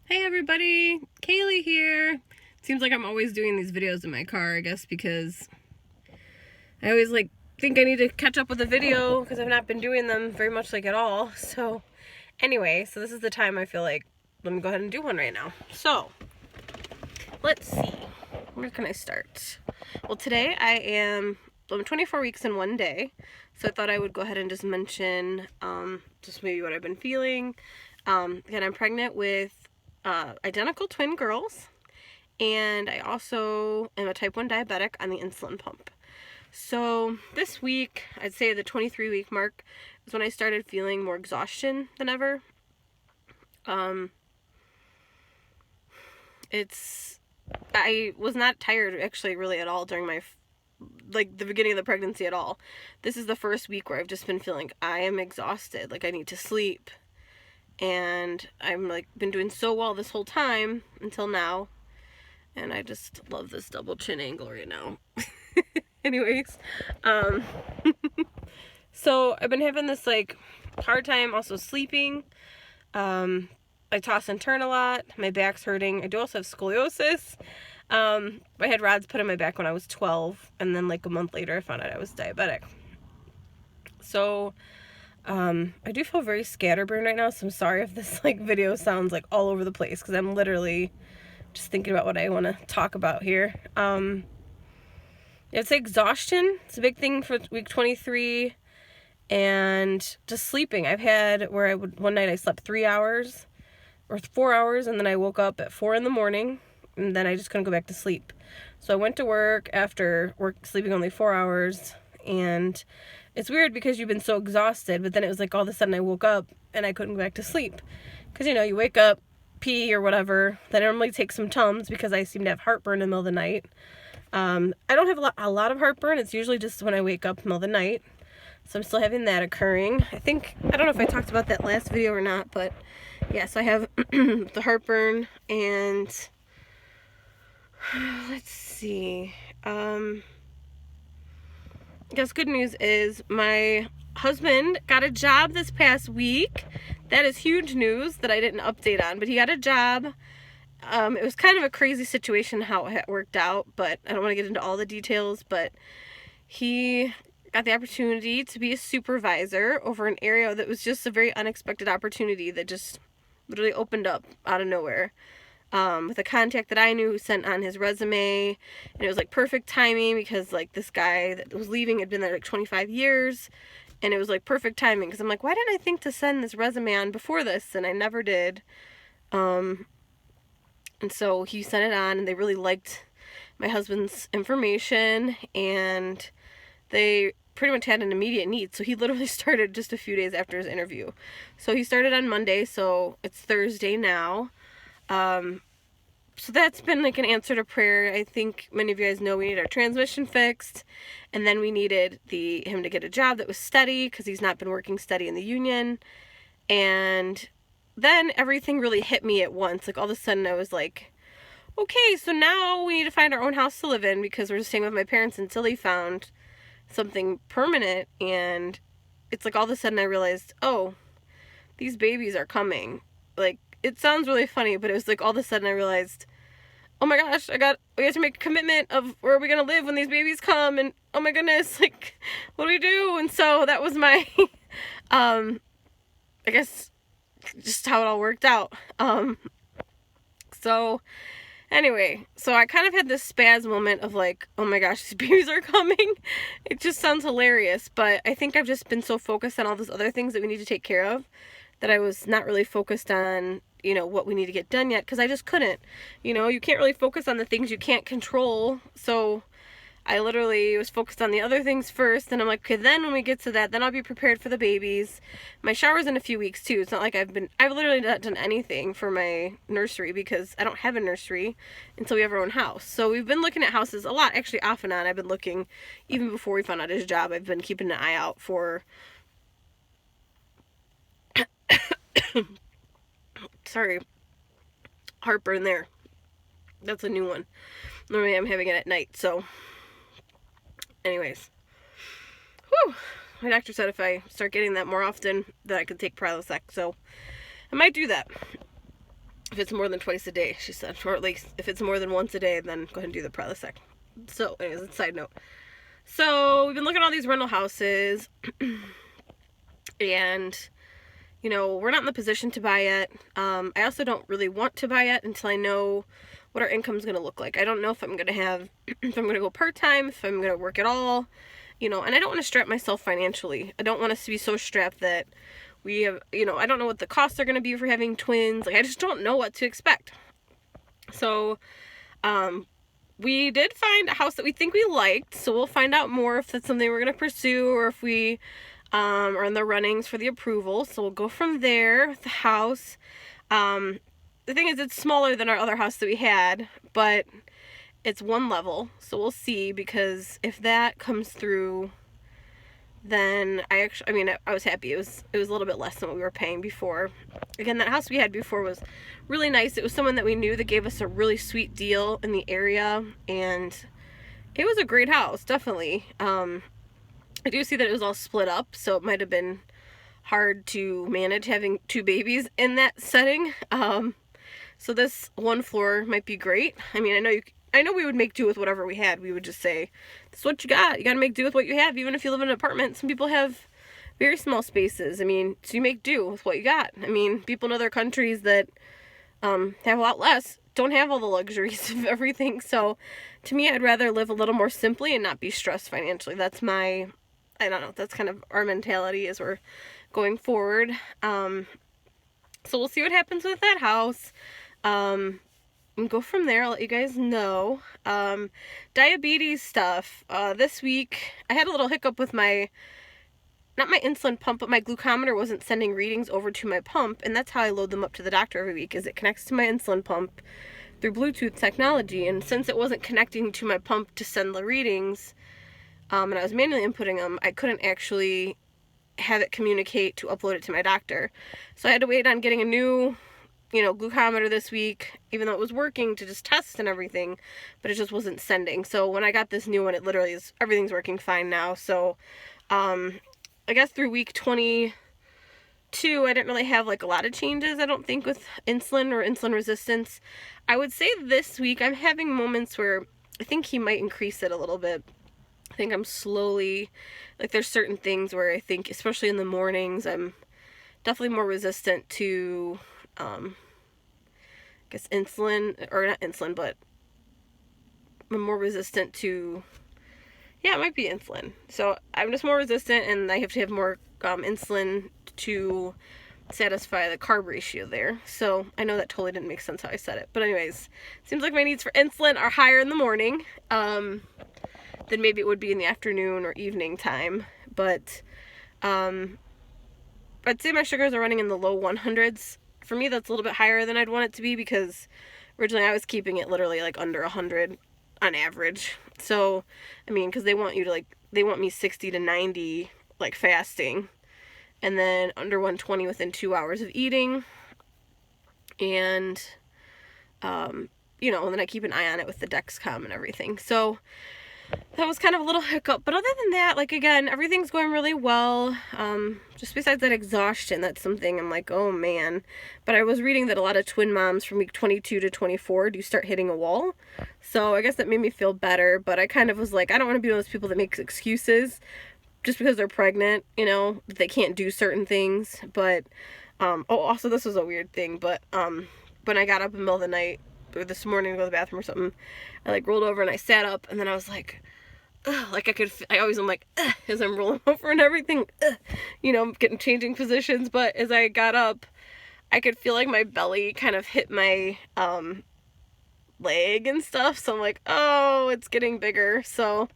Hey everybody, Kaylee here. Seems like I'm always doing these videos in my car, I guess, because I always think I need to catch up with the video because I've not been doing them very much at all. So anyway, so this is the time I feel like let me go ahead and do one right now. So let's see, where can I start? Well, today I'm 24 weeks in one day, so I thought I would go ahead and just mention just maybe what I've been feeling. Again, I'm pregnant with identical twin girls, and I also am a type 1 diabetic on the insulin pump. So this week, I'd say the 23-week mark is when I started feeling more exhaustion than ever. I was not tired actually really at all during my the beginning of the pregnancy at all. This is the first week where I've just been feeling I am exhausted, I need to sleep. And I'm been doing so well this whole time until now, and I just love this double chin angle right now. Anyways, so I've been having this hard time also sleeping. I toss and turn a lot. My back's hurting. I do also have scoliosis. I had rods put in my back when I was 12, and then a month later I found out I was diabetic. So I do feel very scatterbrained right now, so I'm sorry if this video sounds all over the place, because I'm literally just thinking about what I want to talk about here. I'd say exhaustion. It's a big thing for week 23, and just sleeping. I've had where one night I slept 3 hours or 4 hours, and then I woke up at 4 in the morning, and then I just couldn't go back to sleep. So I went to work after sleeping only 4 hours, and it's weird because you've been so exhausted, but then it was all of a sudden I woke up and I couldn't go back to sleep. Because, you wake up, pee or whatever, then I normally take some Tums because I seem to have heartburn in the middle of the night. I don't have a lot of heartburn. It's usually just when I wake up in the middle of the night. So I'm still having that occurring. I don't know if I talked about that last video or not, but yeah, so I have the heartburn, and let's see. I guess good news is my husband got a job this past week. That is huge news that I didn't update on, but he got a job. It was kind of a crazy situation how it worked out, but I don't want to get into all the details, but he got the opportunity to be a supervisor over an area that was just a very unexpected opportunity that just literally opened up out of nowhere. With a contact that I knew who sent on his resume, and it was perfect timing because this guy that was leaving had been there 25 years, and it was perfect timing because I'm why didn't I think to send this resume on before this, and I never did. And so he sent it on, and they really liked my husband's information, and they pretty much had an immediate need, so he literally started just a few days after his interview. So he started on Monday, so it's Thursday now. So that's been an answer to prayer. I think many of you guys know we need our transmission fixed, and then we needed him to get a job that was steady because he's not been working steady in the union. And then everything really hit me at once. All of a sudden I was okay, so now we need to find our own house to live in because we're just staying with my parents until they found something permanent. And it's all of a sudden I realized, oh, these babies are coming. It sounds really funny, but it was all of a sudden I realized, oh my gosh, we have to make a commitment of where are we going to live when these babies come, and oh my goodness, what do we do? And so that was my, I guess, just how it all worked out. So anyway, so I kind of had this spaz moment of oh my gosh, these babies are coming. It just sounds hilarious, but I think I've just been so focused on all those other things that we need to take care of that I was not really focused on, what we need to get done yet, because I just couldn't. You can't really focus on the things you can't control, so I literally was focused on the other things first, and I'm okay, then when we get to that, then I'll be prepared for the babies. My shower's in a few weeks too. It's not I've literally not done anything for my nursery because I don't have a nursery until we have our own house. So we've been looking at houses a lot, actually off and on. I've been looking, even before we found out his job, I've been keeping an eye out for sorry, heartburn there. That's a new one. Normally I'm having it at night, so anyways. Whew. My doctor said if I start getting that more often that I could take Prilosec, so I might do that. if it's more than twice a day, she said, or at least if it's more than once a day, then go ahead and do the Prilosec. So, anyways, a side note. So, we've been looking at all these rental houses, and, you know, we're not in the position to buy yet. I also don't really want to buy yet until I know what our income's going to look like. I don't know if I'm going to have, if I'm going to go part-time, if I'm going to work at all, you know, and I don't want to strap myself financially. I don't want us to be so strapped that we have, you know, I don't know what the costs are going to be for having twins. Like, I just don't know what to expect. So, we did find a house that we think we liked, so we'll find out more if that's something we're going to pursue, or if we are in the runnings for the approval. So we'll go from there with the house. The thing is, it's smaller than our other house that we had, but it's one level, so we'll see, because if that comes through, then I was happy. It was a little bit less than what we were paying before. Again, that house we had before was really nice. It was someone that we knew that gave us a really sweet deal in the area, and it was a great house, definitely. I do see that it was all split up, so it might have been hard to manage having 2 babies in that setting. So this one floor might be great. I mean, I know we would make do with whatever we had. We would just say, this is what you got. You got to make do with what you have, even if you live in an apartment. Some people have very small spaces. I mean, so you make do with what you got. I mean, people in other countries that have a lot less don't have all the luxuries of everything. So to me, I'd rather live a little more simply and not be stressed financially. That's my, I don't know, that's kind of our mentality as we're going forward. So we'll see what happens with that house. And go from there. I'll let you guys know. Diabetes stuff. This week, I had a little hiccup with not my insulin pump, but my glucometer wasn't sending readings over to my pump, and that's how I load them up to the doctor every week, is it connects to my insulin pump through Bluetooth technology, and since it wasn't connecting to my pump to send the readings, and I was manually inputting them, I couldn't actually have it communicate to upload it to my doctor. So I had to wait on getting a new, you know, glucometer this week, even though it was working to just test and everything, but it just wasn't sending. So when I got this new one, it literally is, everything's working fine now. So, I guess through week 22, I didn't really have like a lot of changes, I don't think, with insulin or insulin resistance. I would say this week I'm having moments where I think he might increase it a little bit. I think I'm slowly, like, there's certain things where I think, especially in the mornings, I'm definitely more resistant to, I guess insulin, or not insulin, but I'm more resistant to, yeah, it might be insulin. So I'm just more resistant, and I have to have more insulin to satisfy the carb ratio there. So I know that totally didn't make sense how I said it. But anyways, seems like my needs for insulin are higher in the morning than maybe it would be in the afternoon or evening time. But I'd say my sugars are running in the low 100s. For me, that's a little bit higher than I'd want it to be, because originally I was keeping it literally like under 100 on average. So, I mean, because they want you to, like, they want me 60 to 90, like, fasting, and then under 120 within 2 hours of eating, and, you know, and then I keep an eye on it with the Dexcom and everything. So that was kind of a little hiccup, but other than that, like, again, everything's going really well. Just besides that exhaustion, that's something I'm like, oh man. But I was reading that a lot of twin moms from week 22 to 24 do start hitting a wall, so I guess that made me feel better. But I kind of was like, I don't want to be one of those people that makes excuses just because they're pregnant, you know, that they can't do certain things. But oh, also, this was a weird thing, but when I got up in the middle of the night, or this morning, to go to the bathroom or something, I like rolled over and I sat up, and then I was like, ugh, like I always am like, ugh, as I'm rolling over and everything, ugh, you know, I'm changing positions. But as I got up, I could feel like my belly kind of hit my leg and stuff. So I'm like, oh, it's getting bigger. So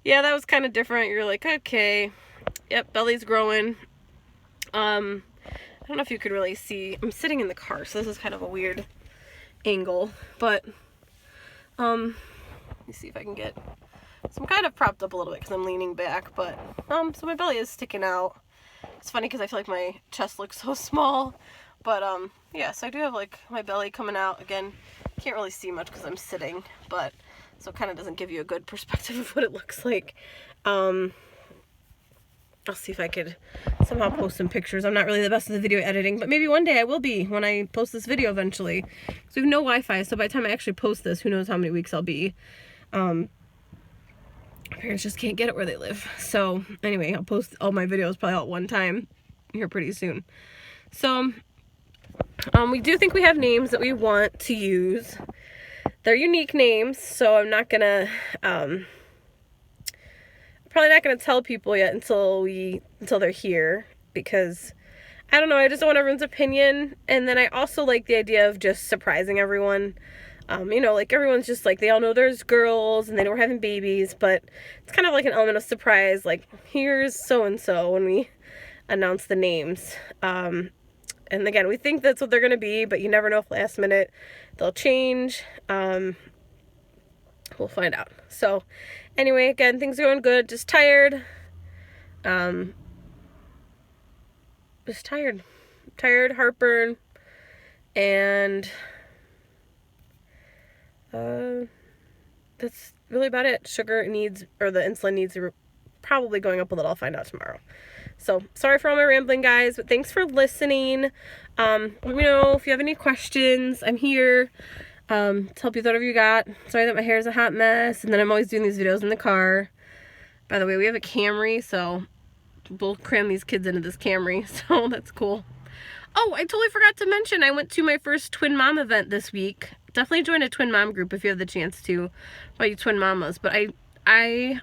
yeah, that was kind of different. You're like, okay, yep, belly's growing. I don't know if you could really see. I'm sitting in the car, so this is kind of a weird angle, but let me see if I can get, so I'm kind of propped up a little bit because I'm leaning back, but so my belly is sticking out. It's funny because I feel like my chest looks so small, but yeah, so I do have like my belly coming out. Again, can't really see much because I'm sitting, but so it kind of doesn't give you a good perspective of what it looks like. I'll see if I could somehow post some pictures. I'm not really the best at the video editing, but maybe one day I will be when I post this video eventually. Because we have no Wi-Fi, so by the time I actually post this, who knows how many weeks I'll be. Parents just can't get it where they live. So anyway, I'll post all my videos probably all at one time here pretty soon. So we do think we have names that we want to use. They're unique names, so I'm not gonna probably not gonna tell people yet until they're here, because I don't know, I just don't want everyone's opinion. And then I also like the idea of just surprising everyone. You know, like everyone's just like, they all know there's girls and they know we're having babies, but it's kind of like an element of surprise, like here's so-and-so when we announce the names. And again, we think that's what they're going to be, but you never know if last minute they'll change. We'll find out. So anyway, again, things are going good, just tired. Just tired, heartburn, and that's really about it. Sugar needs, or the insulin needs, are probably going up a little. I'll find out tomorrow. So sorry for all my rambling, guys, but thanks for listening. Let me know if you have any questions. I'm here to help you with whatever you got. Sorry that my hair is a hot mess, and then I'm always doing these videos in the car. By the way, we have a Camry, so we'll cram these kids into this Camry, so that's cool. Oh, I totally forgot to mention, I went to my first twin mom event this week. Definitely join a twin mom group if you have the chance to, about you twin mamas. But I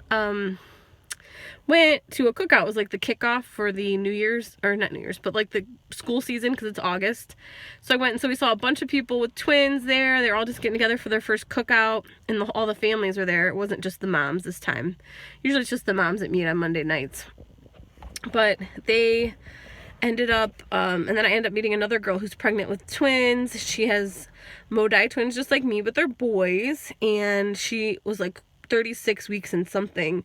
went to a cookout. It was like the kickoff for the New Year's, or not New Year's, but like the school season, because it's August. So I went, and so we saw a bunch of people with twins there. They were all just getting together for their first cookout, and all the families were there. It wasn't just the moms this time. Usually it's just the moms that meet on Monday nights. But they ended up, and then I ended up meeting another girl who's pregnant with twins. She has monodi twins just like me, but they're boys, and she was like 36 weeks and something,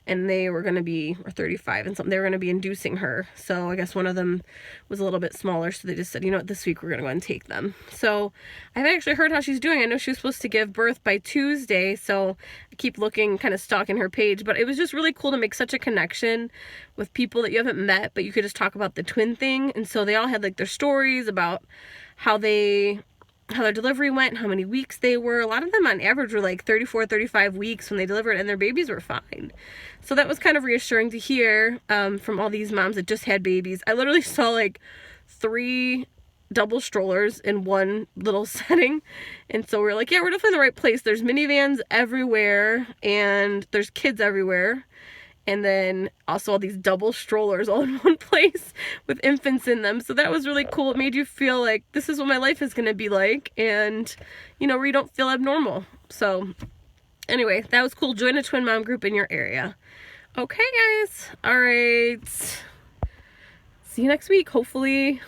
and they were going to be, or 35 and something, they were going to be inducing her. So I guess one of them was a little bit smaller, so they just said, you know what, this week we're going to go ahead and take them. So I haven't actually heard how she's doing. I know she was supposed to give birth by Tuesday, so I keep looking, kind of stalking her page, but it was just really cool to make such a connection with people that you haven't met, but you could just talk about the twin thing. And so they all had like their stories about how their delivery went, how many weeks they were. A lot of them on average were like 34, 35 weeks when they delivered, and their babies were fine. So that was kind of reassuring to hear from all these moms that just had babies. I literally saw like 3 double strollers in one little setting, and so we're like, yeah, we're definitely in the right place. There's minivans everywhere, and there's kids everywhere. And then also all these double strollers all in one place with infants in them. So that was really cool. It made you feel like this is what my life is going to be like. And, you know, where you don't feel abnormal. So anyway, that was cool. Join a twin mom group in your area. Okay, guys. All right. See you next week, hopefully.